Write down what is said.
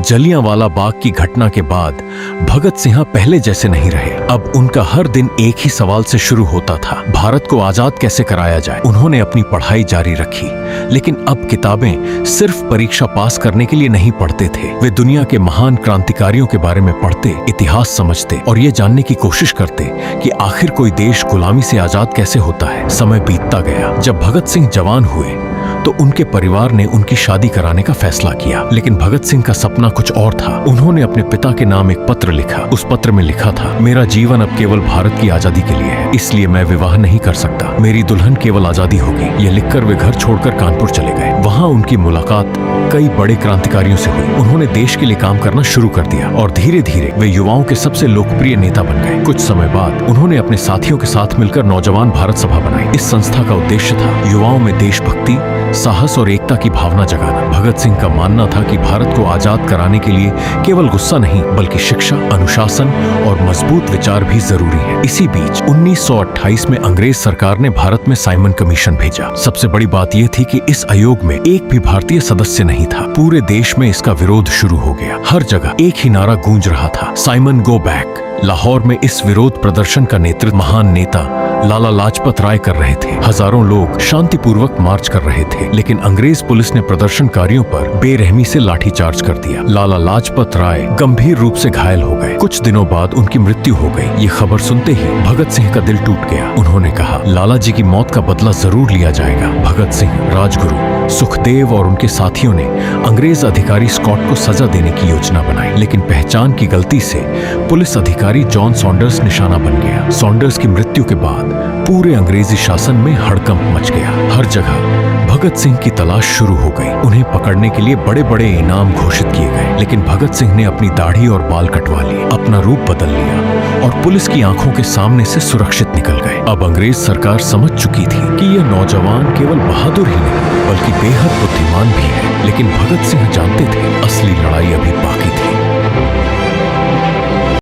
जलियांवाला बाग की घटना के बाद भगत सिंह पहले जैसे नहीं रहे। अब उनका हर दिन एक ही सवाल से शुरू होता था, भारत को आजाद कैसे कराया जाए। उन्होंने अपनी पढ़ाई जारी रखी, लेकिन अब किताबें सिर्फ परीक्षा पास करने के लिए नहीं पढ़ते थे। वे दुनिया के महान क्रांतिकारियों के बारे में पढ़ते, इतिहास समझते और ये जानने की कोशिश करते कि आखिर कोई देश गुलामी से आजाद कैसे होता है। समय बीतता गया। जब भगत सिंह जवान हुए तो उनके परिवार ने उनकी शादी कराने का फैसला किया, लेकिन भगत सिंह का सपना कुछ और था। उन्होंने अपने पिता के नाम एक पत्र लिखा। उस पत्र में लिखा था, मेरा जीवन अब केवल भारत की आजादी के लिए है, इसलिए मैं विवाह नहीं कर सकता। मेरी दुल्हन केवल आजादी होगी। ये लिखकर वे घर छोड़कर कानपुर चले गए। वहाँ उनकी मुलाकात कई बड़े क्रांतिकारियों से हुई। उन्होंने देश के लिए काम करना शुरू कर दिया और धीरे धीरे वे युवाओं के सबसे लोकप्रिय नेता बन गए। कुछ समय बाद उन्होंने अपने साथियों के साथ मिलकर नौजवान भारत सभा बनाई। इस संस्था का उद्देश्य था युवाओं में देशभक्ति, साहस और एकता की भावना जगाना। भगत सिंह का मानना था कि भारत को आजाद कराने के लिए केवल गुस्सा नहीं, बल्कि शिक्षा, अनुशासन और मजबूत विचार भी जरूरी है। इसी बीच 1928 में अंग्रेज सरकार ने भारत में साइमन कमीशन भेजा। सबसे बड़ी बात यह थी कि इस आयोग में एक भी भारतीय सदस्य नहीं था। पूरे देश में इसका विरोध शुरू हो गया। हर जगह एक ही नारा गूंज रहा था, साइमन गो बैक। लाहौर में इस विरोध प्रदर्शन का नेतृत्व महान नेता लाला लाजपत राय कर रहे थे। हजारों लोग शांतिपूर्वक मार्च कर रहे थे, लेकिन अंग्रेज पुलिस ने प्रदर्शनकारियों पर बेरहमी से लाठीचार्ज कर दिया। लाला लाजपत राय गंभीर रूप से घायल हो गए। कुछ दिनों बाद उनकी मृत्यु हो गई। ये खबर सुनते ही भगत सिंह का दिल टूट गया। उन्होंने कहा, लाला जी की मौत का बदला जरूर लिया जाएगा। भगत सिंह, राजगुरु, सुखदेव और उनके साथियों ने अंग्रेज अधिकारी स्कॉट को सजा देने की योजना बनाई, लेकिन पहचान की गलती से पुलिस अधिकारी जॉन सॉन्डर्स निशाना बन गया। सॉन्डर्स की मृत्यु के बाद पूरे अंग्रेजी शासन में हड़कंप मच गया। हर जगह भगत सिंह की तलाश शुरू हो गई। उन्हें पकड़ने के लिए बड़े बड़े इनाम घोषित किए गए, लेकिन भगत सिंह ने अपनी दाढ़ी और बाल कटवा लिए, अपना रूप बदल लिया और पुलिस की आंखों के सामने से सुरक्षित निकल गए। अब अंग्रेज सरकार समझ चुकी थी कि यह नौजवान केवल बहादुर ही नहीं, बल्कि बेहद बुद्धिमान भी है। लेकिन भगत सिंह जानते थे, असली लड़ाई अभी बाकी थी।